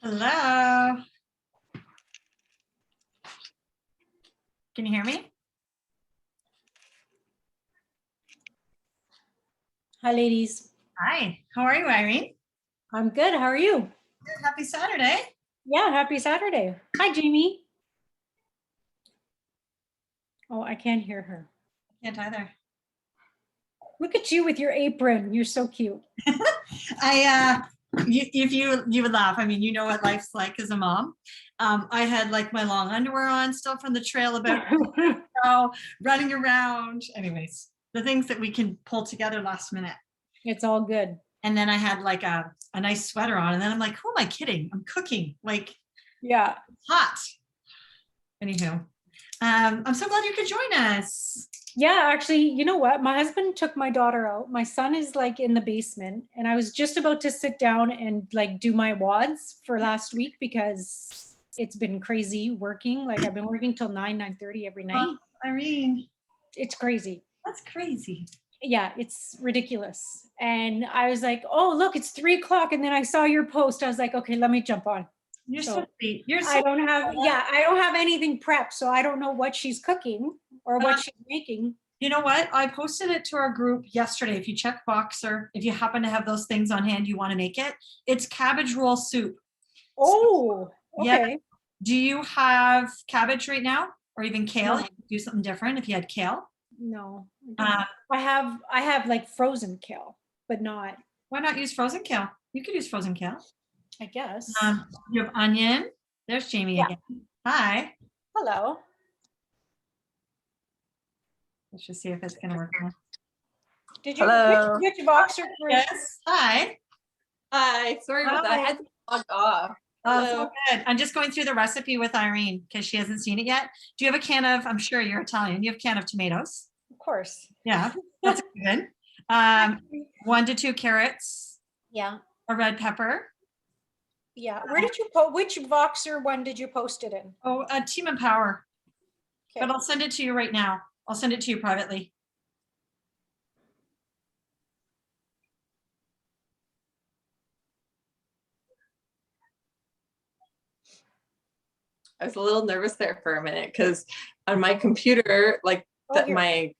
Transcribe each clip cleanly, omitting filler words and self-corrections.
Hello. Can you hear me? Hi, ladies. Hi. How are you, Irene? I'm good. How are you? Good. Happy Saturday. Yeah, happy Saturday. Hi, Jamie. Oh, I can't hear her. Can't either. Look at you with your apron. You're so cute. If you would laugh. I mean, you know what life's like as a mom. I had like my long underwear on still from the trail about running around. Anyways, the things that we can pull together last minute. It's all good. And then I had like a nice sweater on, and then I'm like, who am I kidding? I'm cooking. Like, yeah, hot. Anywho, I'm so glad you could join us. Yeah, actually, you know what? My husband took my daughter out. My son is like in the basement, and I was just about to sit down and like do my WODs for last week because it's been crazy working. Like I've been working till 9:30 every night. Irene, it's crazy. That's crazy. Yeah, it's ridiculous. And I was like, oh, look, it's 3:00. And then I saw your post. I was like, okay, let me jump on. You're so sweet. I don't have anything prepped. So I don't know what she's cooking or what she's making. You know what? I posted it to our group yesterday. If you check Boxer, if you happen to have those things on hand, you want to make it. It's cabbage roll soup. Oh, okay. Yeah. Do you have cabbage right now, or even kale? No. You could do something different if you had kale. No, I have like frozen kale, but not. Why not use frozen kale? You could use frozen kale, I guess. You have onion. There's Jamie again. Hi. Hello. Let's just see if it's going to work. Did you get your Boxer? Yes. Hi. Hi. Sorry about that. I had to log off. Oh, good. I'm just going through the recipe with Irene because she hasn't seen it yet. Do you have a can of, I'm sure you're Italian, you have a can of tomatoes? Of course. Yeah, that's good. 1 to 2 carrots. Yeah. A red pepper. Yeah. Where did you post, which Boxer one did you post it in? Oh, Team Empower. Okay. But I'll send it to you right now. I'll send it to you privately. I was a little nervous there for a minute because on my computer, like my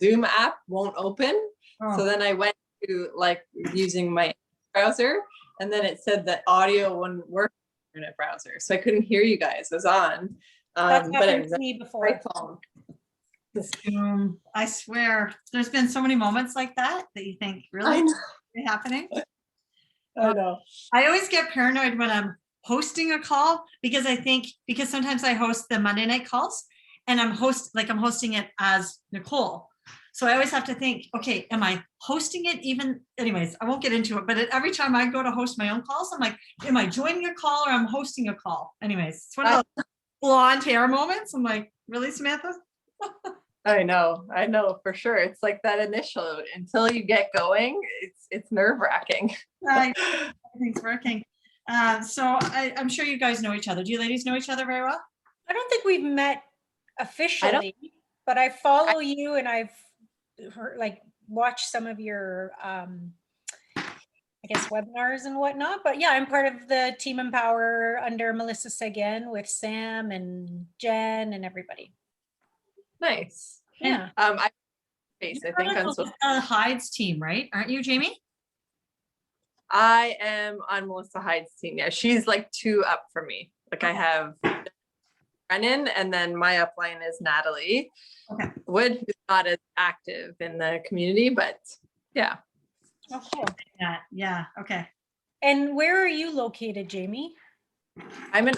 Zoom app won't open. Oh. So then I went to like using my browser, and then it said that audio wouldn't work in the internet browser. So I couldn't hear you guys. It was on. That's happened to me before. My phone. Zoom. I swear, there's been so many moments like that you think, really? Is it happening? I know. I always get paranoid when I'm hosting a call because sometimes I host the Monday night calls and I'm hosting it as Nicole. So I always have to think, okay, am I hosting it even? Anyways, I won't get into it, but every time I go to host my own calls, I'm like, am I joining a call or I'm hosting a call? Anyways, it's one of those blonde hair moments. I'm like, really, Samantha? I know for sure. It's like that initial, until you get going, it's nerve-wracking. Right, everything's working. So I'm sure you guys know each other. Do you ladies know each other very well? I don't think we've met officially, but I follow you and I've heard, like, watched some of your, I guess, webinars and whatnot. But yeah, I'm part of the Team Empower under Melissa Seguin with Sam and Jen and everybody. Nice. Yeah. I think on Hyde's team, right? Aren't you, Jamie? I am on Melissa Hyde's team. Yeah, she's like 2 up for me. Like I have Brennan, and then my upline is Natalie Wood, who's not as active in the community, but yeah. Oh, cool. Yeah. Okay. And where are you located, Jamie? I'm in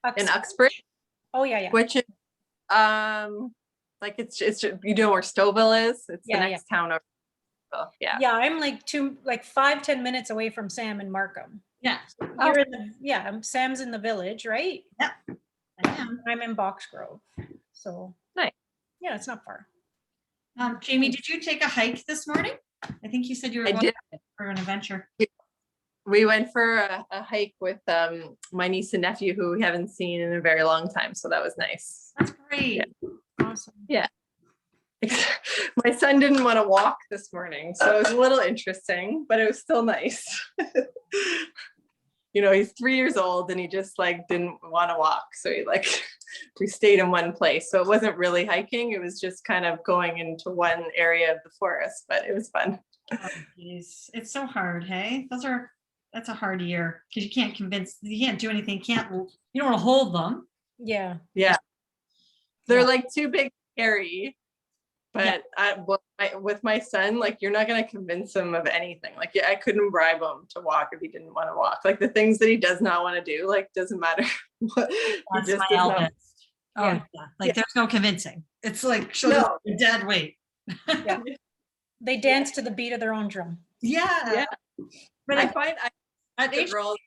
Uxbridge. Oh yeah. Which is like it's you know where Stouffville is? It's the next town over. Yeah, I'm like 5-10 minutes away from Sam and Markham. Yeah. You're in Sam's in the village, right? Yeah. I am. I'm in Box Grove. So nice. Yeah, it's not far. Jamie, did you take a hike this morning? I think you said you were going for an adventure. We went for a hike with my niece and nephew who we haven't seen in a very long time. So that was nice. That's great. Yeah. Awesome. Yeah. My son didn't want to walk this morning, so it was a little interesting, but it was still nice. you know, he's 3 years old and he just like didn't want to walk. So he like, we stayed in one place. So it wasn't really hiking. It was just kind of going into one area of the forest, but it was fun. Oh, geez. It's so hard. Hey, that's a hard year because you can't do anything. You don't want to hold them. Yeah. Yeah. They're like too big to carry. But with my son, like, you're not going to convince him of anything. Like, yeah, I couldn't bribe him to walk if he didn't want to walk. Like, the things that he does not want to do, like, doesn't matter. That's my eldest. Oh, yeah. Like, there's no convincing. It's like, show the dead weight. Yeah. They dance to the beat of their own drum. Yeah. But I find at age girls,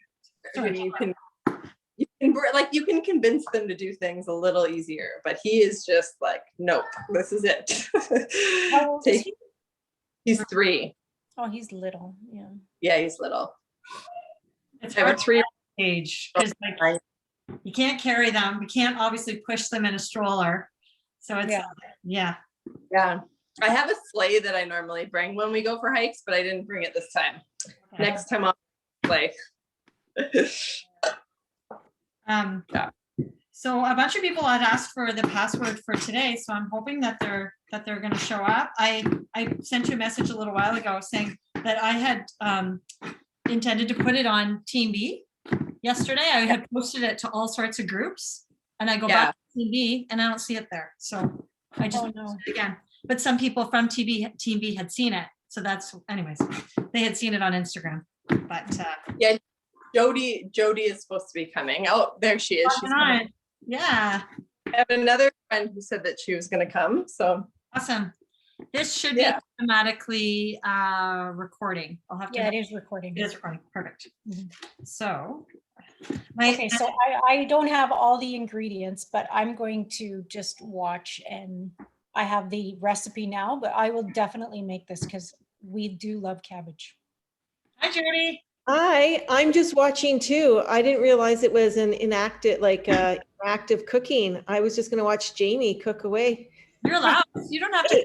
you can convince them to do things a little easier, but he is just like, nope, this is it. How old is he? He's 3. Oh, he's little. Yeah. Yeah, he's little. It's hard 3 age because like you can't carry them. You can't obviously push them in a stroller. So it's yeah. I have a sleigh that I normally bring when we go for hikes, but I didn't bring it this time. Okay. Next time I'll sleigh. So a bunch of people had asked for the password for today, so I'm hoping that they're going to show up. I sent you a message a little while ago saying that I had intended to put it on Team B yesterday. I had posted it to all sorts of groups, and I go back to Team B and I don't see it there. So I just posted it again. But some people from Team B had seen it, so anyways, they had seen it on Instagram. But Jody is supposed to be coming. Oh, there she is. She's coming. Yeah. I have another friend who said that she was going to come. So awesome. This should be automatically recording. I'll have to. Yeah, it is recording. It is recording. Perfect. Mm-hmm. So. So I don't have all the ingredients, but I'm going to just watch, and I have the recipe now, but I will definitely make this because we do love cabbage. Hi, Jody. Hi, I'm just watching too. I didn't realize it was an inactive, active cooking. I was just going to watch Jamie cook away. You're allowed. You don't have to.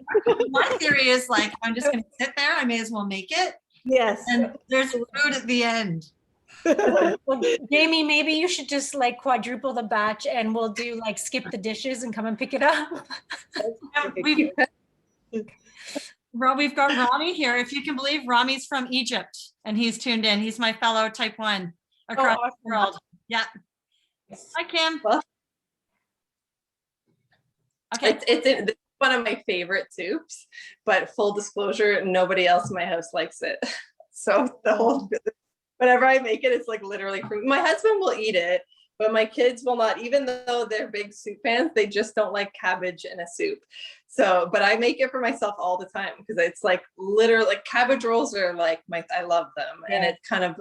My theory is like, I'm just going to sit there. I may as well make it. Yes. And there's food at the end. Well, Jamie, maybe you should just like quadruple the batch and we'll do like skip the dishes and come and pick it up. We've got Rami here. If you can believe, Rami's from Egypt and he's tuned in. He's my fellow type 1 across the world. Yeah. Hi, Kim. Well, okay. It's one of my favorite soups, but full disclosure, nobody else in my house likes it. So whenever I make it, it's like literally fruit. My husband will eat it, but my kids will not, even though they're big soup fans, they just don't like cabbage in a soup. So, but I make it for myself all the time because it's like literally like cabbage rolls are like I love them. Yeah. And it's kind of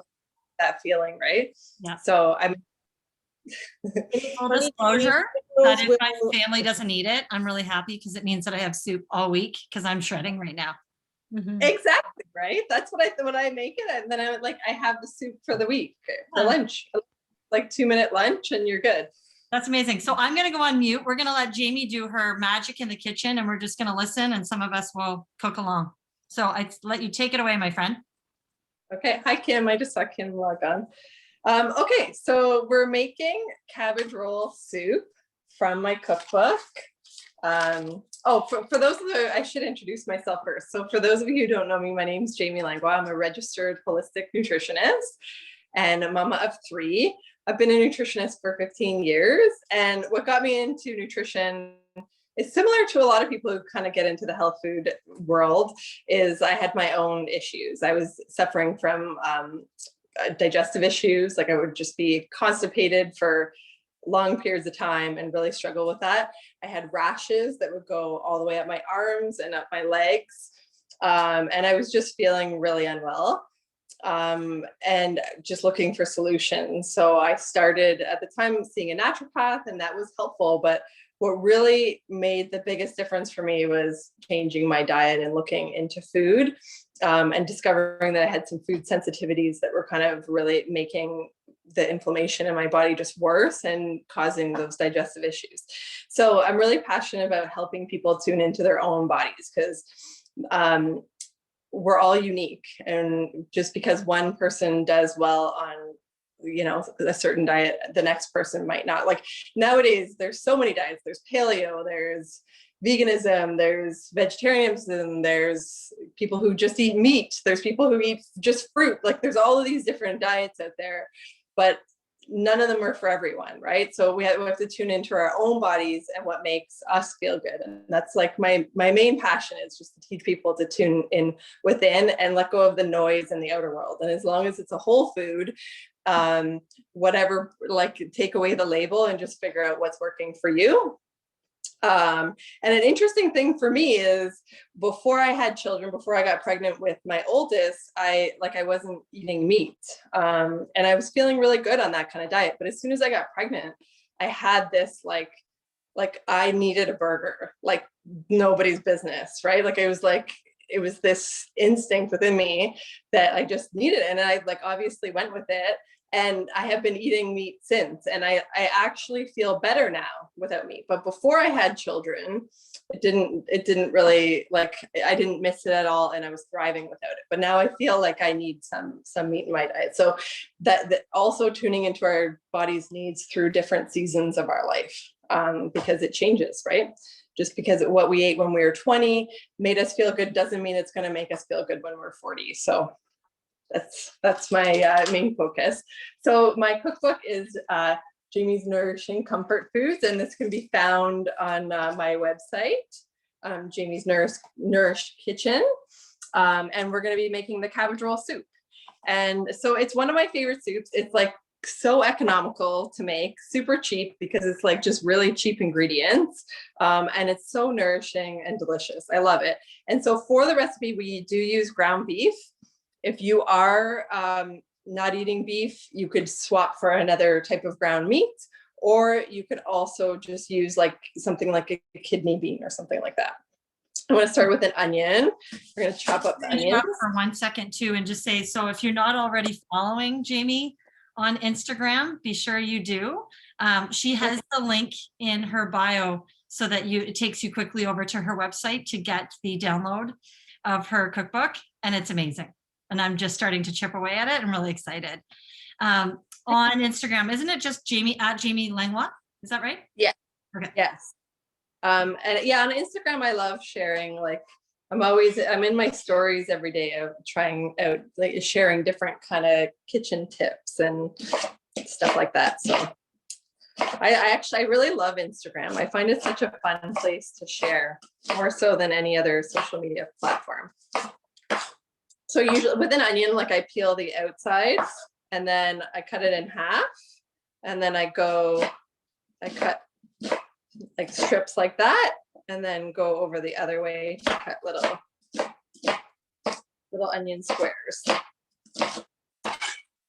that feeling, right? Yeah. So I'm full disclosure that if my family doesn't eat it, I'm really happy because it means that I have soup all week because I'm shredding right now. Mm-hmm. Exactly, right? That's what when I make it, and then I have the soup for the week for lunch, like 2-minute lunch, and you're good. That's amazing. So I'm going to go on mute. We're going to let Jamie do her magic in the kitchen, and we're just going to listen, and some of us will cook along. So I let you take it away, my friend. Okay. Hi, Kim. I just saw Kim log on. Okay, so we're making cabbage roll soup from my cookbook. For those of you, I should introduce myself first. So for those of you who don't know me, my name is Jamie Langlois. I'm a registered holistic nutritionist and a mama of 3. I've been a nutritionist for 15 years. And what got me into nutrition is similar to a lot of people who kind of get into the health food world. Is I had my own issues. I was suffering from digestive issues. Like I would just be constipated for long periods of time and really struggle with that. I had rashes that would go all the way up my arms and up my legs. And I was just feeling really unwell and just looking for solutions. So I started at the time seeing a naturopath, and that was helpful. But what really made the biggest difference for me was changing my diet and looking into food and discovering that I had some food sensitivities that were kind of really making the inflammation in my body just worse and causing those digestive issues. So I'm really passionate about helping people tune into their own bodies because we're all unique. And just because one person does well on you know, a certain diet, the next person might not. Like nowadays, there's so many diets. There's paleo, there's veganism, there's vegetarianism, there's people who just eat meat, there's people who eat just fruit. Like there's all of these different diets out there, but none of them are for everyone, right? So we have to tune into our own bodies and what makes us feel good. And that's like my main passion, is just to teach people to tune in within and let go of the noise in the outer world. And as long as it's a whole food, whatever, like take away the label and just figure out what's working for you. And an interesting thing for me is, before I had children, before I got pregnant with my oldest, I wasn't eating meat. And I was feeling really good on that kind of diet. But as soon as I got pregnant, I had this like I needed a burger, like nobody's business, right? Like it was this instinct within me that I just needed it. And I like obviously went with it. And I have been eating meat since, and I actually feel better now without meat. But before I had children, it didn't really, like, I didn't miss it at all, and I was thriving without it. But now I feel like I need some meat in my diet. So that also tuning into our body's needs through different seasons of our life, because it changes, right? Just because what we ate when we were 20 made us feel good doesn't mean it's going to make us feel good when we're 40. So that's my main focus. So my cookbook is Jamie's Nourishing Comfort Foods, and this can be found on my website, Jamie's Nourished Kitchen, and we're going to be making the cabbage roll soup. And so it's one of my favorite soups. It's like so economical to make, super cheap, because it's like just really cheap ingredients, and it's so nourishing and delicious. I love it. And so for the recipe, we do use ground beef. If you are not eating beef, you could swap for another type of ground meat, or you could also just use like something like a kidney bean or something like that. I'm going to start with an onion. We're going to chop up the onions. For 1 second too, and just say, so if you're not already following Jamie on Instagram, be sure you do. She has the link in her bio so that it takes you quickly over to her website to get the download of her cookbook, and it's amazing. And I'm just starting to chip away at it. I'm really excited. On Instagram, isn't it just Jamie at Jamie Langlois? Is that right? Yeah. Okay. Yes. And yeah, on Instagram, I love sharing. Like I'm in my stories every day of trying out, like sharing different kind of kitchen tips and stuff like that. So I really love Instagram. I find it such a fun place to share, more so than any other social media platform. So usually with an onion, like I peel the outside and then I cut it in half, and then I cut like strips like that, and then go over the other way to cut little onion squares.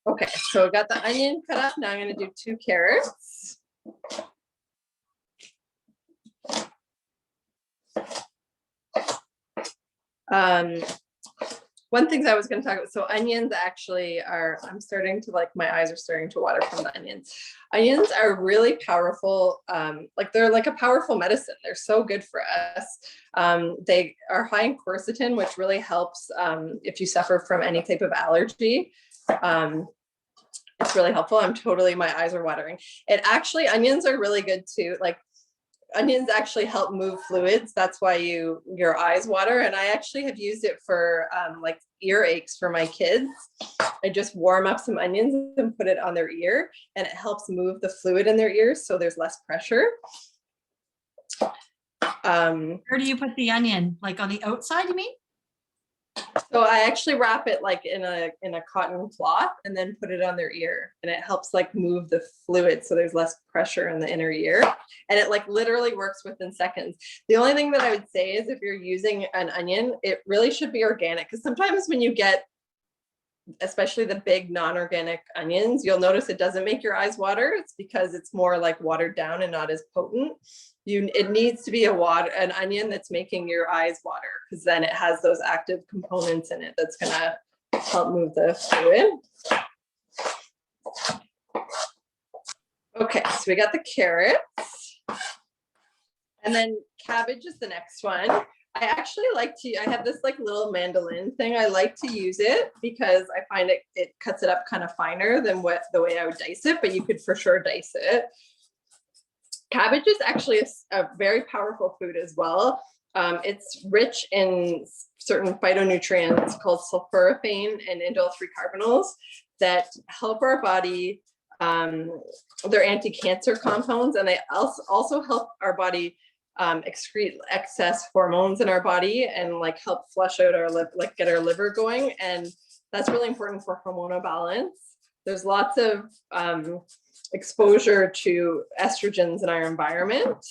Okay, so I got the onion cut up. Now I'm going to do 2 carrots. One thing I was going to talk about, so onions actually I'm starting to, like, my eyes are starting to water from the onions. Onions are really powerful. Like they're like a powerful medicine. They're so good for us. They are high in quercetin, which really helps if you suffer from any type of allergy. It's really helpful. My eyes are watering. Onions are really good too. Like, onions actually help move fluids. That's why your eyes water. And I actually have used it for like ear aches for my kids. I just warm up some onions and put it on their ear, and it helps move the fluid in their ears, so there's less pressure. Where do you put the onion? Like on the outside, you mean? So I actually wrap it like in a cotton cloth and then put it on their ear, and it helps like move the fluid, so there's less pressure in the inner ear, and it like literally works within seconds. The only thing that I would say is if you're using an onion, it really should be organic, because sometimes when you get, especially the big non-organic onions, you'll notice it doesn't make your eyes water. It's because it's more like watered down and not as potent. It needs to be an onion that's making your eyes water, because then it has those active components in it that's gonna help move the fluid. Okay, so we got the carrots, and then cabbage is the next one. I actually I have this like little mandolin thing. I like to use it because I find it cuts it up kind of finer than the way I would dice it, but you could for sure dice it. Cabbage is actually a very powerful food as well. It's rich in certain phytonutrients called sulforaphane and indole-3 carbonyls that help our body. They're anti-cancer compounds, and they also help our body excrete excess hormones in our body and like help flush out our get our liver going. And that's really important for hormonal balance. There's lots of exposure to estrogens in our environment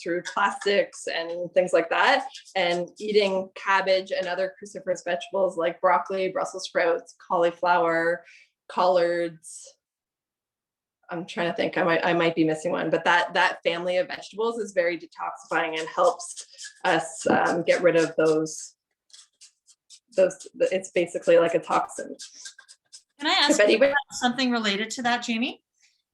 through plastics and things like that. And eating cabbage and other cruciferous vegetables like broccoli, Brussels sprouts, cauliflower, collards. I'm trying to think, I might be missing one, but that family of vegetables is very detoxifying and helps us get rid of those, it's basically like a toxin. Can I ask you about something related to that, Jamie?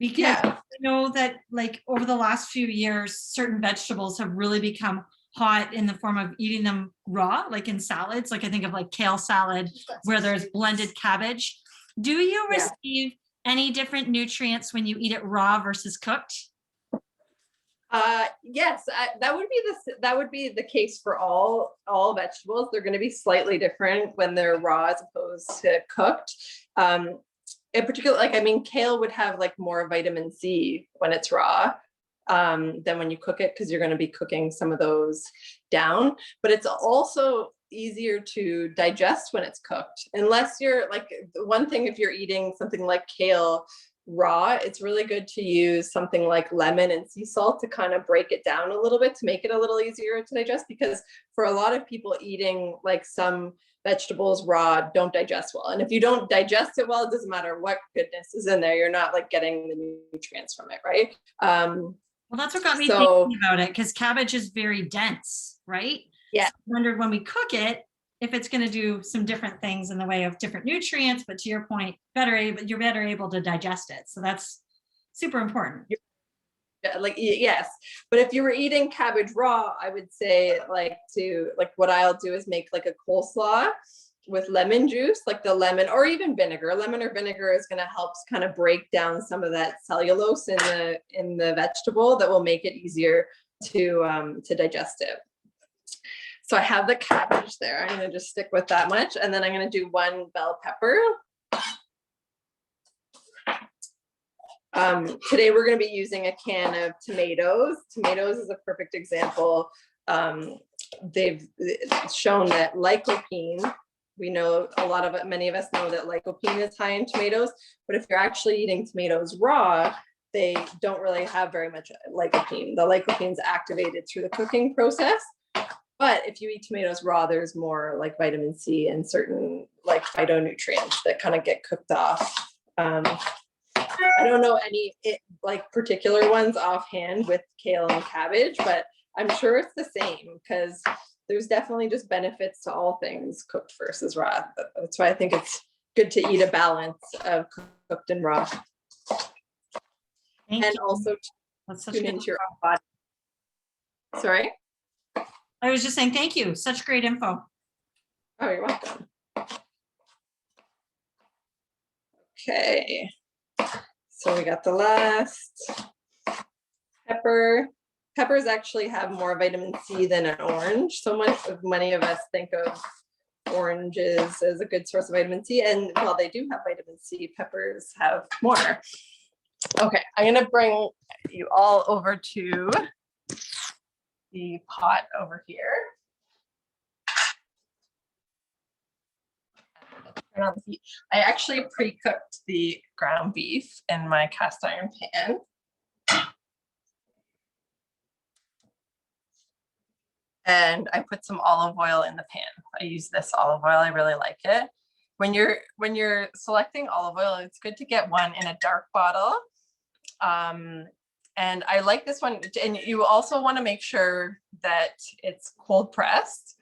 Because I know that like over the last few years, certain vegetables have really become hot in the form of eating them raw, like in salads. Like I think of like kale salad where there's blended cabbage. Do you receive any different nutrients when you eat it raw versus cooked? Yes, that would be the case for all vegetables. They're going to be slightly different when they're raw as opposed to cooked. In particular, like, I mean, kale would have like more vitamin C when it's raw than when you cook it, because you're going to be cooking some of those down. But it's also easier to digest when it's cooked, unless you're like, one thing, if you're eating something like kale raw, it's really good to use something like lemon and sea salt to kind of break it down a little bit to make it a little easier to digest, because for a lot of people, eating like some vegetables raw don't digest well. And if you don't digest it well, it doesn't matter what goodness is in there, you're not like getting the nutrients from it, right? Well, that's what got me thinking about it, because cabbage is very dense, right? Yeah. So I wondered when we cook it, if it's going to do some different things in the way of different nutrients, but to your point, you're better able to digest it. So that's super important. Like, yes, but if you were eating cabbage raw, I would say like what I'll do is make like a coleslaw with lemon juice, like the lemon or even vinegar. Lemon or vinegar is going to help kind of break down some of that cellulose in the vegetable that will make it easier to digest it. So I have the cabbage there. I'm going to just stick with that much, and then I'm going to do 1 bell pepper. Today we're going to be using a can of tomatoes. Tomatoes is a perfect example. They've shown that lycopene, we know many of us know that lycopene is high in tomatoes, but if you're actually eating tomatoes raw, they don't really have very much lycopene. The lycopene is activated through the cooking process. But if you eat tomatoes raw, there's more like vitamin C and certain like phytonutrients that kind of get cooked off. I don't know any like particular ones offhand with kale and cabbage, but I'm sure it's the same, because there's definitely just benefits to all things cooked versus raw. That's why I think it's good to eat a balance of cooked and raw. Thank you. Also tune into your own body. Sorry? I was just saying, thank you. Such great info. Oh, you're welcome. Okay. So we got the last pepper. Peppers actually have more vitamin C than an orange. So many of us think of oranges as a good source of vitamin C. And while they do have vitamin C, peppers have more. Okay, I'm going to bring you all over to the pot over here. Turn on the heat. I actually pre-cooked the ground beef in my cast iron pan. And I put some olive oil in the pan. I use this olive oil. I really like it. When you're selecting olive oil, it's good to get one in a dark bottle. And I like this one. And you also want to make sure that it's cold pressed.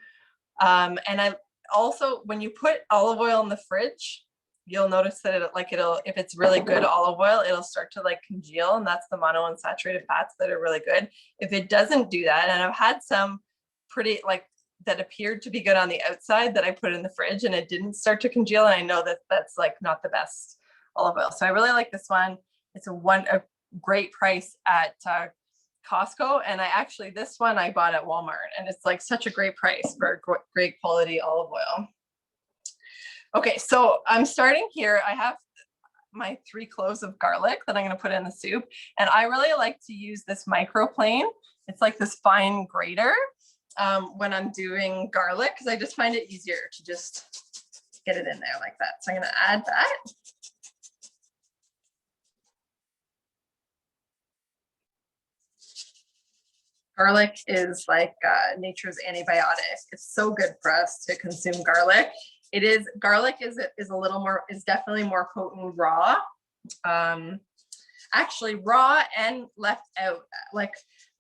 And I also, when you put olive oil in the fridge, you'll notice that if it's really good olive oil, it'll start to like congeal, and that's the monounsaturated fats that are really good. If it doesn't do that, and I've had some pretty like that appeared to be good on the outside that I put in the fridge, and it didn't start to congeal. And I know that that's like not the best olive oil. So I really like this one. It's a great price at Costco. And this one I bought at Walmart, and it's like such a great price for great quality olive oil. Okay, so I'm starting here. I have my 3 cloves of garlic that I'm going to put in the soup. And I really like to use this microplane. It's like this fine grater when I'm doing garlic, because I just find it easier to just get it in there like that. So I'm going to add that. Garlic is like nature's antibiotic. It's so good for us to consume garlic. Garlic is definitely more potent raw. Actually raw and left out, like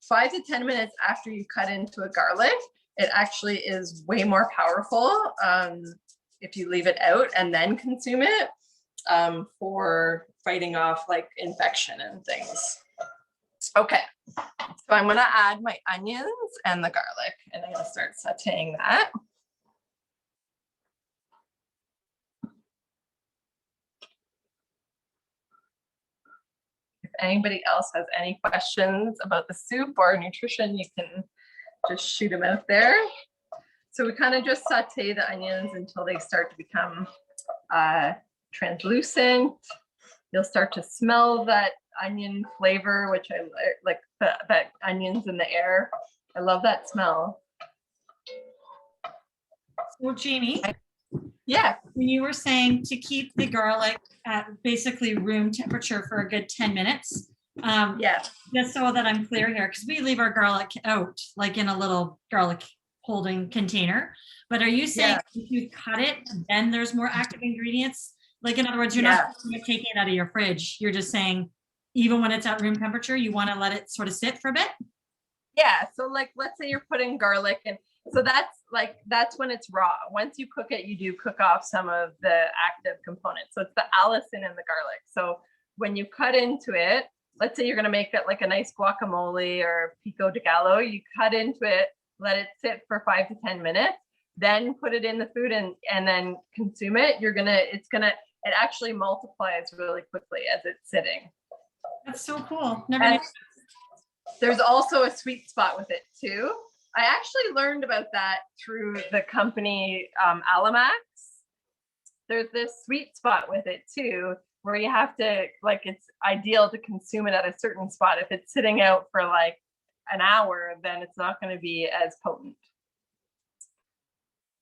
5 to 10 minutes after you cut into a garlic, it actually is way more powerful if you leave it out and then consume it for fighting off like infection and things. Okay, so I'm going to add my onions and the garlic, and I'm going to start sauteing that. If anybody else has any questions about the soup or nutrition, you can just shoot them out there. So we kind of just saute the onions until they start to become translucent. You'll start to smell that onion flavor, which I like, that onions in the air. I love that smell. So Jamie, yeah, when you were saying to keep the garlic at basically room temperature for a good 10 minutes, yeah, just so that I'm clear here, because we leave our garlic out like in a little garlic holding container. But are you saying if you cut it, then there's more active ingredients? Like, in other words, you're not taking it out of your fridge. You're just saying, even when it's at room temperature, you want to let it sort of sit for a bit? Yeah. So like, let's say you're putting garlic in. So that's when it's raw. Once you cook it, you do cook off some of the active components. So it's the allicin in the garlic. So when you cut into it, let's say you're going to make it like a nice guacamole or pico de gallo, you cut into it, let it sit for 5 to 10 minutes, then put it in the food and then consume it. It actually multiplies really quickly as it's sitting. That's so cool. Never knew. There's also a sweet spot with it too. I actually learned about that through the company Alamax. There's this sweet spot with it too, where you have to, like, it's ideal to consume it at a certain spot. If it's sitting out for like an hour, then it's not going to be as potent.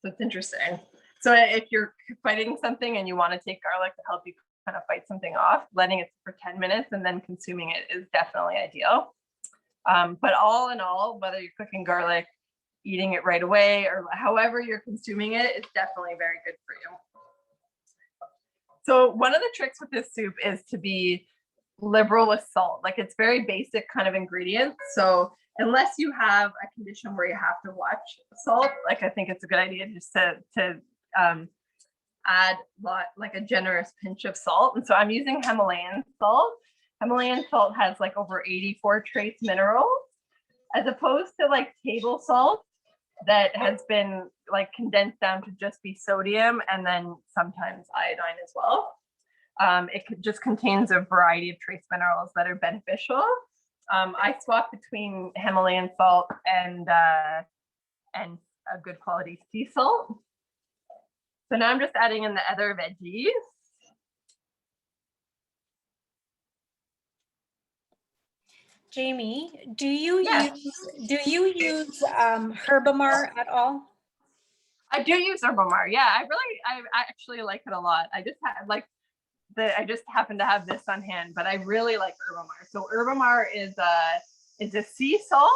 So it's interesting. So if you're fighting something and you want to take garlic to help you kind of fight something off, letting it for 10 minutes and then consuming it is definitely ideal. But all in all, whether you're cooking garlic, eating it right away, or however you're consuming it, it's definitely very good for you. So one of the tricks with this soup is to be liberal with salt. Like, it's very basic kind of ingredients. So unless you have a condition where you have to watch salt, like, I think it's a good idea just to add like a generous pinch of salt. And so I'm using Himalayan salt. Himalayan salt has like over 84 trace minerals, as opposed to like table salt that has been like condensed down to just be sodium and then sometimes iodine as well. It just contains a variety of trace minerals that are beneficial. I swap between Himalayan salt and a good quality sea salt. So now I'm just adding in the other veggies. Jamie, do you use Herbamar at all? I do use Herbamar. Yeah, I actually like it a lot. I just happen to have this on hand, but I really like Herbamar. So Herbamar is a sea salt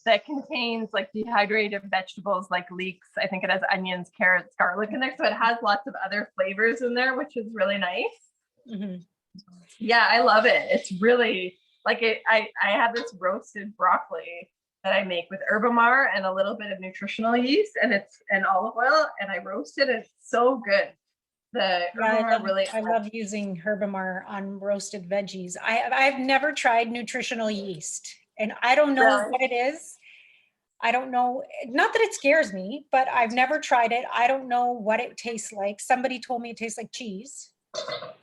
that contains like dehydrated vegetables like leeks. I think it has onions, carrots, garlic in there. So it has lots of other flavors in there, which is really nice. Mm-hmm. Yeah, I love it. It's really like it. I have this roasted broccoli that I make with Herbamar and a little bit of nutritional yeast and olive oil, and I roast it. It's so good. I love using Herbamar on roasted veggies. I've never tried nutritional yeast, and I don't know what it is. I don't know, not that it scares me, but I've never tried it. I don't know what it tastes like. Somebody told me it tastes like cheese.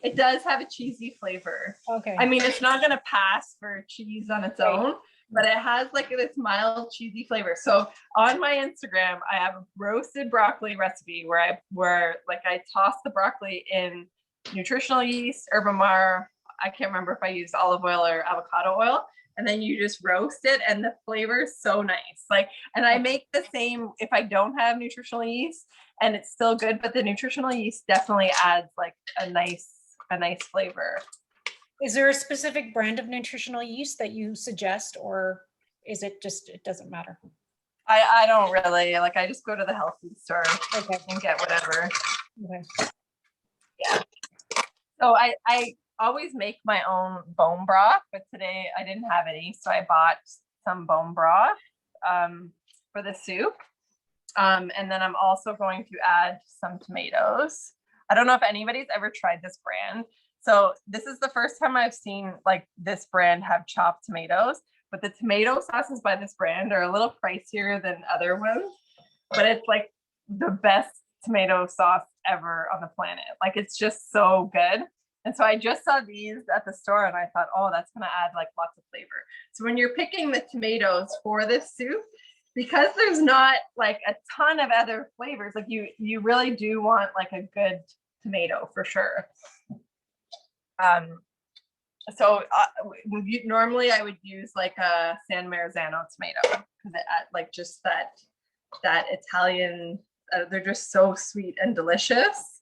It does have a cheesy flavor. Okay. I mean, it's not going to pass for cheese on its own, but it has like this mild cheesy flavor. So on my Instagram, I have a roasted broccoli recipe where I toss the broccoli in nutritional yeast, herbamar. I can't remember if I used olive oil or avocado oil. And then you just roast it, and the flavor is so nice. Like, and I make the same if I don't have nutritional yeast, and it's still good, but the nutritional yeast definitely adds like a nice flavor. Is there a specific brand of nutritional yeast that you suggest, or is it just, it doesn't matter? I don't really, like, I just go to the health food store and get whatever. Okay. Yeah. So I always make my own bone broth, but today I didn't have any, so I bought some bone broth for the soup. And then I'm also going to add some tomatoes. I don't know if anybody's ever tried this brand. So this is the first time I've seen like this brand have chopped tomatoes, but the tomato sauces by this brand are a little pricier than other ones, but it's like the best tomato sauce ever on the planet. Like, it's just so good. And so I just saw these at the store and I thought, oh, that's going to add like lots of flavor. So when you're picking the tomatoes for this soup, because there's not like a ton of other flavors, like you really do want like a good tomato for sure. Normally I would use like a San Marzano tomato because it like just that Italian, they're just so sweet and delicious.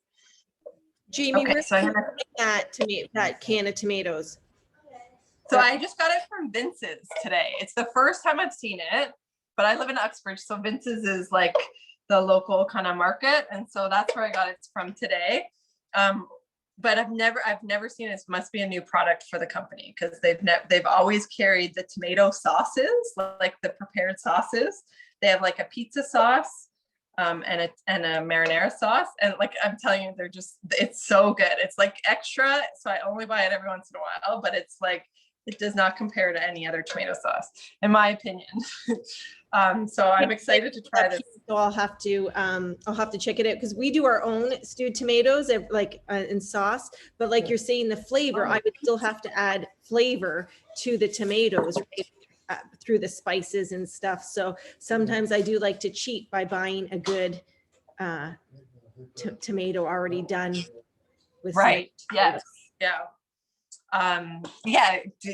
Jamie, Okay, where so did you get that can of tomatoes? So I just got it from Vince's today. It's the first time I've seen it, but I live in Uxbridge, so Vince's is like the local kind of market, and so that's where I got it from today. But I've never seen it. It must be a new product for the company because they've always carried the tomato sauces, like the prepared sauces. They have like a pizza sauce. And a marinara sauce, and like I'm telling you, it's so good. It's like extra, so I only buy it every once in a while, but it's like it does not compare to any other tomato sauce, in my opinion. So I'm excited to try this. So I'll have to check it out because we do our own stewed tomatoes in sauce, but like you're saying, the flavor, I would still have to add flavor to the tomatoes, right? Through the spices and stuff. So sometimes I do like to cheat by buying a good tomato already done with right. Yes. Yeah.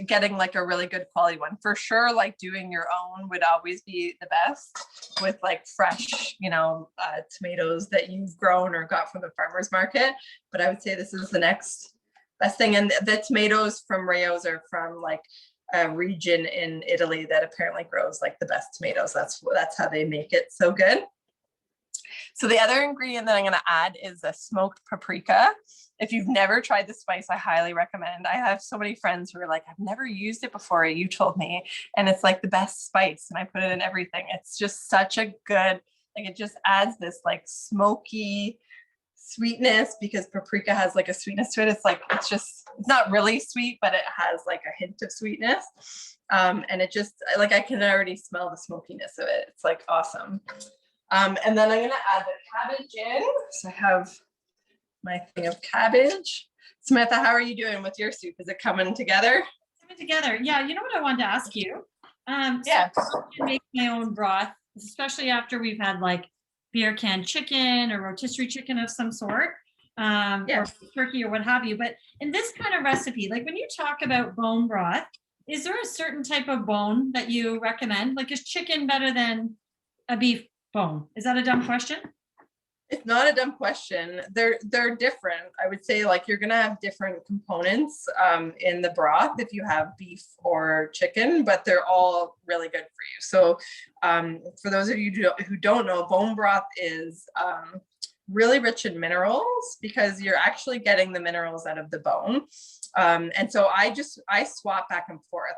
Getting like a really good quality one for sure. Like doing your own would always be the best with like fresh, tomatoes that you've grown or got from the farmer's market. But I would say this is the next best thing. And the tomatoes from Rayo's are from like a region in Italy that apparently grows like the best tomatoes. That's how they make it so good. So the other ingredient that I'm going to add is a smoked paprika. If you've never tried the spice, I highly recommend. I have so many friends who are like, I've never used it before. You told me, and it's like the best spice, and I put it in everything. It's just such a good, like, it just adds this like smoky sweetness because paprika has like a sweetness to it. It's not really sweet, but it has like a hint of sweetness. And it just like, I can already smell the smokiness of it. It's like awesome. And then I'm going to add the cabbage in. So I have my thing of cabbage. Samantha, how are you doing with your soup? Is it coming together? Coming together. Yeah. You know what I wanted to ask you? Yeah. So I can make my own broth, especially after we've had like beer can chicken or rotisserie chicken of some sort, or turkey or what have you. But in this kind of recipe, like when you talk about bone broth, is there a certain type of bone that you recommend? Like, is chicken better than a beef bone? Is that a dumb question? It's not a dumb question. They're different. I would say like you're gonna have different components in the broth if you have beef or chicken, but they're all really good for you. So for those of you who don't know, bone broth is really rich in minerals because you're actually getting the minerals out of the bone. And so I swap back and forth.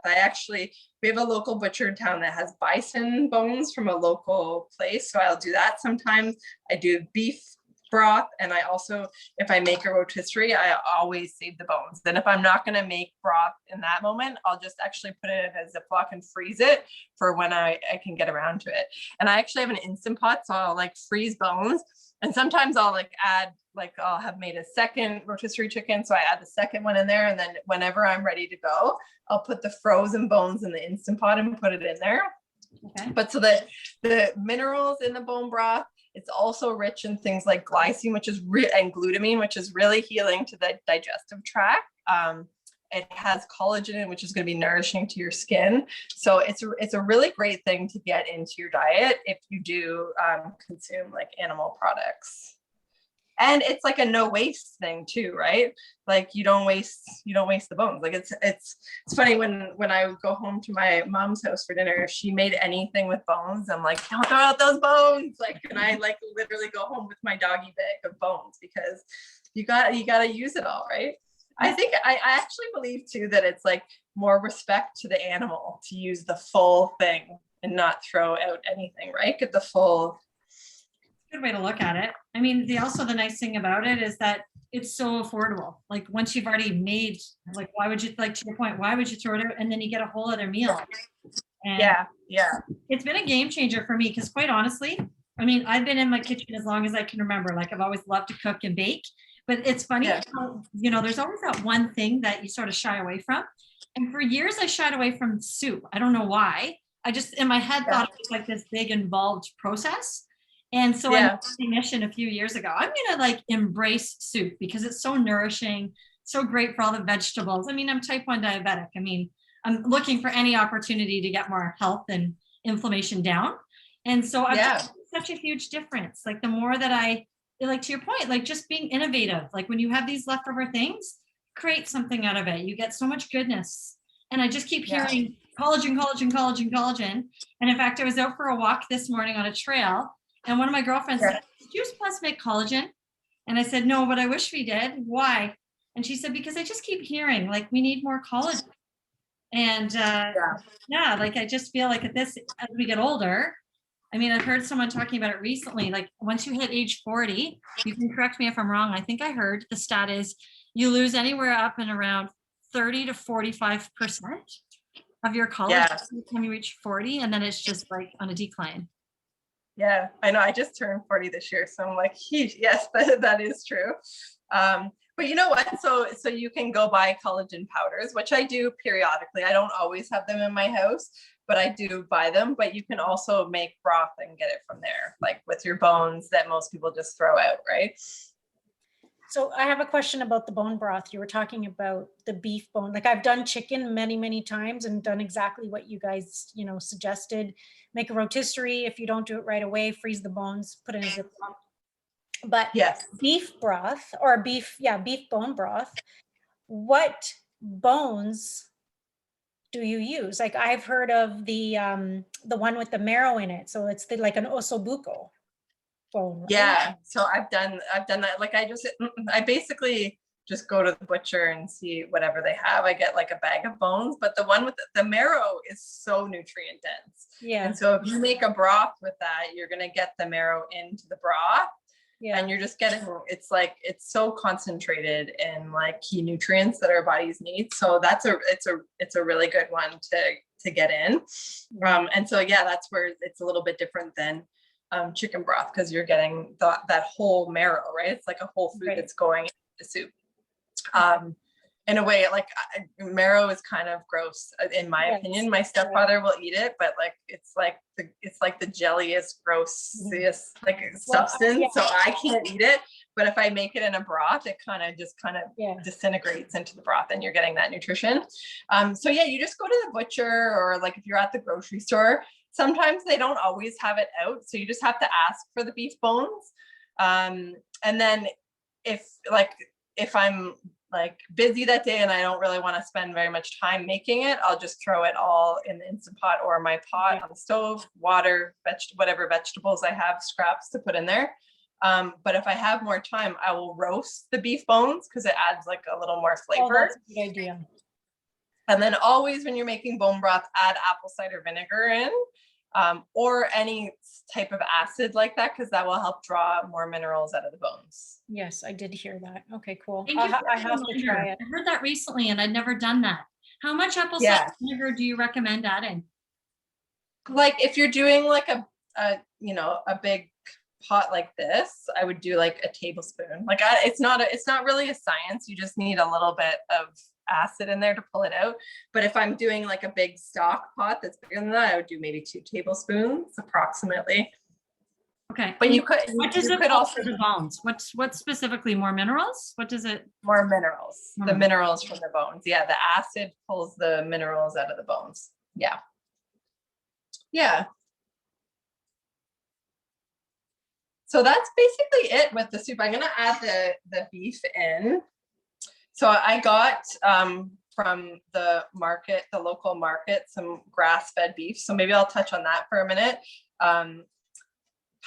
We have a local butcher in town that has bison bones from a local place. So I'll do that sometimes. I do beef broth. And I also, if I make a rotisserie, I always save the bones. Then if I'm not going to make broth in that moment, I'll just actually put it in a Ziploc and freeze it for when I can get around to it. And I actually have an Instant Pot, so I'll like freeze bones. And sometimes I'll like add, like I'll have made a second rotisserie chicken, so I add the second one in there. And then whenever I'm ready to go, I'll put the frozen bones in the Instant Pot and put it in there. Okay. But so that the minerals in the bone broth, it's also rich in things like glycine, which is and glutamine, which is really healing to the digestive tract. It has collagen in it, which is going to be nourishing to your skin. So it's a really great thing to get into your diet if you do consume like animal products. And it's like a no waste thing too, right? Like you don't waste the bones. Like it's funny when I would go home to my mom's house for dinner, if she made anything with bones, I'm like, don't throw out those bones. Like, and I like literally go home with my doggy bag of bones because you got to use it all, right? I think I actually believe too that it's like more respect to the animal to use the full thing and not throw out anything, right? Get the full. Good way to look at it. I mean, the nice thing about it is that it's so affordable. Like once you've already made, like, why would you, like to your point, why would you throw it out? And then you get a whole other meal. And yeah. It's been a game changer for me because quite honestly, I mean, I've been in my kitchen as long as I can remember. Like I've always loved to cook and bake, but it's funny, how, you know, there's always that one thing that you sort of shy away from. And for years I shied away from soup. I don't know why. I just, in my head, thought it was like this big involved process. And so I made a mission a few years ago. I'm going to like embrace soup because it's so nourishing, so great for all the vegetables. I mean, I'm type 1 diabetic. I mean, I'm looking for any opportunity to get more health and inflammation down. And so I've seen such a huge difference. Like the more that I, like to your point, like just being innovative, like when you have these leftover things, create something out of it. You get so much goodness. And I just keep hearing collagen. And in fact, I was out for a walk this morning on a trail. And one of my girlfriends said, did Juice Plus make collagen? And I said, no, but I wish we did. Why? And she said, because I just keep hearing like we need more collagen. And like I just feel like as we get older, I mean, I've heard someone talking about it recently, like once you hit age 40, you can correct me if I'm wrong. I think I heard the stat is you lose anywhere up and around 30 to 45% of your collagen by the time you reach 40. And then it's just like on a decline. Yeah, I know. I just turned 40 this year. So I'm like, yes, that is true. But you know what? So you can go buy collagen powders, which I do periodically. I don't always have them in my house, but I do buy them. But you can also make broth and get it from there, like with your bones that most people just throw out, right? So I have a question about the bone broth. You were talking about the beef bone. Like I've done chicken many, many times and done exactly what you guys, suggested. Make a rotisserie. If you don't do it right away, freeze the bones, put in a Ziploc. But beef broth or beef bone broth, what bones do you use? Like I've heard of the one with the marrow in it. So it's like an ossobuco bone. Right? Yeah. So I've done that. Like I basically just go to the butcher and see whatever they have. I get like a bag of bones, but the one with the marrow is so nutrient dense. Yeah. And so if you make a broth with that, you're going to get the marrow into the broth. Yeah. And you're just getting, it's so concentrated in like key nutrients that our bodies need. So it's a really good one to get in. And so, that's where it's a little bit different than chicken broth, because you're getting that whole marrow, right? It's like a whole food that's going into the soup. In a way, like marrow is kind of gross in my opinion. My stepfather will eat it, but like it's like the jelliest, grossest like substance. So I can't eat it. But if I make it in a broth, it kind of disintegrates into the broth, and you're getting that nutrition. So you just go to the butcher, or like if you're at the grocery store. Sometimes they don't always have it out, so you just have to ask for the beef bones. And then if I'm like busy that day and I don't really want to spend very much time making it, I'll just throw it all in the Instant Pot or my pot on the stove, water, whatever vegetables I have, scraps to put in there. But if I have more time, I will roast the beef bones because it adds like a little more flavor. Oh, that's a good idea. And then always when you're making bone broth, add apple cider vinegar in. or any type of acid like that, because that will help draw more minerals out of the bones. Yes, I did hear that. Okay, cool. Thank you for I the have to try reminder. it. I heard that recently and I'd never done that. How much apple Yeah. cider vinegar do you recommend adding? Like if you're doing like a you know, a big pot like this, I would do like a tablespoon. Like it's not really a science. You just need a little bit of acid in there to pull it out. But if I'm doing like a big stock pot that's bigger than that, I would do maybe 2 tablespoons approximately. Okay. But you could, What does you it could pull also for the bones? What's specifically more minerals? What does it? more minerals, the Hmm. minerals from the bones. Yeah, the acid pulls the minerals out of the bones. Yeah. Yeah. So that's basically it with the soup. I'm gonna add the beef in. So I got from the market, the local market, some grass-fed beef. So maybe I'll touch on that for a minute.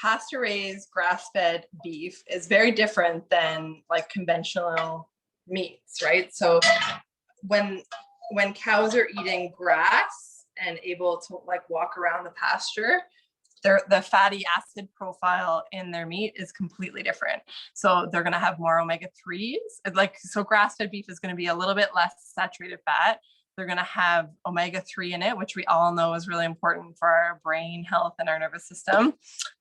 Pasture-raised grass-fed beef is very different than like conventional meats, right? So when cows are eating grass and able to like walk around the pasture, the fatty acid profile in their meat is completely different. So they're going to have more omega-3s. Like, so grass-fed beef is going to be a little bit less saturated fat. They're going to have omega-3 in it, which we all know is really important for our brain health and our nervous system.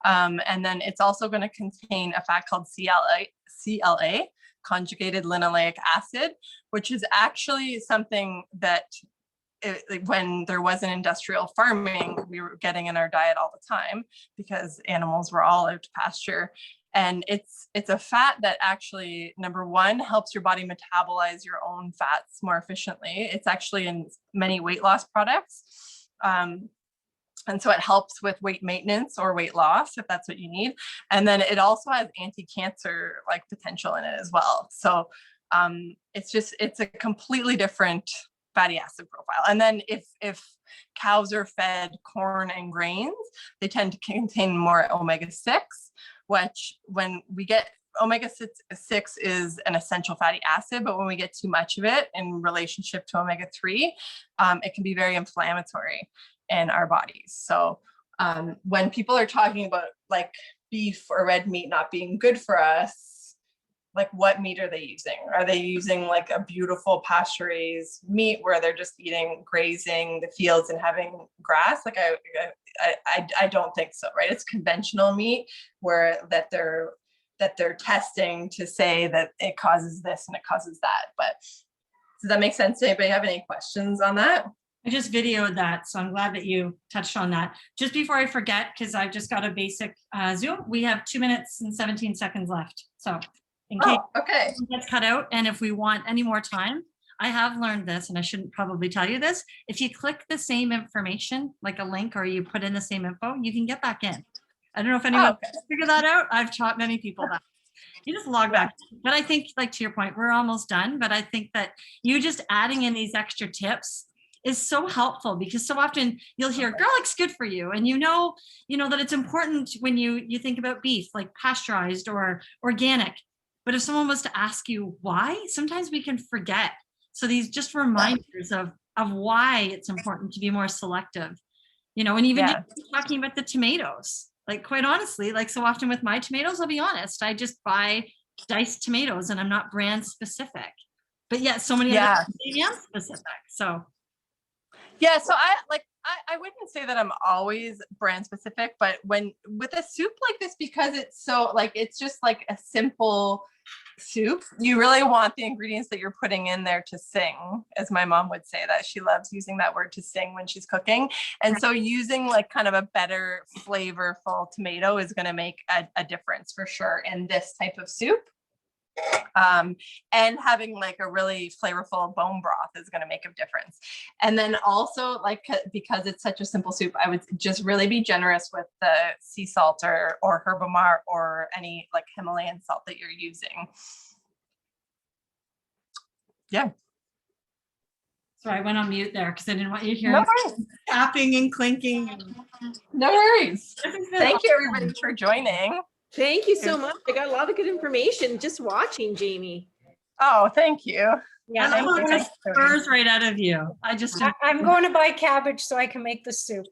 And then it's also going to contain a fat called CLA, conjugated linoleic acid, which is actually something that when there wasn't industrial farming, we were getting in our diet all the time because animals were all out to pasture. And it's a fat that actually, number one, helps your body metabolize your own fats more efficiently. It's actually in many weight loss products. And so it helps with weight maintenance or weight loss, if that's what you need. And then it also has anti-cancer like potential in it as well. So it's a completely different fatty acid profile. And then if cows are fed corn and grains, they tend to contain more omega-6, which when we get omega-6 is an essential fatty acid, but when we get too much of it in relationship to omega-3, it can be very inflammatory in our bodies. So when people are talking about like beef or red meat not being good for us, like what meat are they using? Are they using like a beautiful pasture-raised meat where they're just grazing the fields and having grass? Like I don't think so, right? It's conventional meat where that they're testing to say that it causes this and it causes that. But does that make sense? Does anybody have any questions on that? I just videoed that, so I'm glad that you touched on that. Just before I forget, because I just got a basic Zoom, we have 2 minutes and 17 seconds left. So in case okay, it gets cut out, and if we want any more time, I have learned this, and I shouldn't probably tell you this. If you click the same information, like a link, or you put in the same info, you can get back in. I don't know if anyone figured that out. I've taught many people that. You just log back. But I think, like to your point, we're almost done. But I think that you just adding in these extra tips is so helpful, because so often you'll hear garlic's good for you, and you know that it's important when you think about beef, like pasteurized or organic. But if someone was to ask you why, sometimes we can forget. So these just reminders of why it's important to be more selective, and even just talking about the tomatoes, like quite honestly, like so often with my tomatoes, I'll be honest, I just buy diced tomatoes and I'm not brand specific, but yet so many other brand specific. So yeah, so I wouldn't say that I'm always brand specific, but when with a soup like this, because it's so like it's just like a simple soup, you really want the ingredients that you're putting in there to sing, as my mom would say, that she loves using that word, to sing, when she's cooking. And so using like kind of a better flavorful tomato is going to make a difference for sure in this type of soup. And having like a really flavorful bone broth is going to make a difference. And then also, like, because it's such a simple soup, I would just really be generous with the sea salt or herbamar or any like Himalayan salt that you're using. Yeah. So I went on mute there because I didn't want you to hear tapping and clinking. No worries. Thank you everybody for joining. Thank you so much. I got a lot of good information just watching, Jamie. Oh, thank you. Yeah, I'm spurs right out of you. I'm going to buy cabbage so I can make the soup.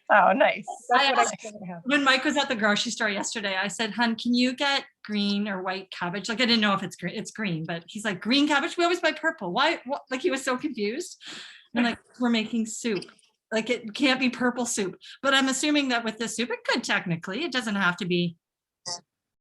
Oh, nice. That's I what I asked- should have. When Mike was at the grocery store yesterday, I said, "Hun, can you get green or white cabbage?" Like I didn't know if it's green. It's green, but he's like, "Green cabbage? We always buy purple. Why?" What? Like he was so confused. And like, we're making soup. Like it can't be purple soup. But I'm assuming that with this soup, it could technically. It doesn't have to be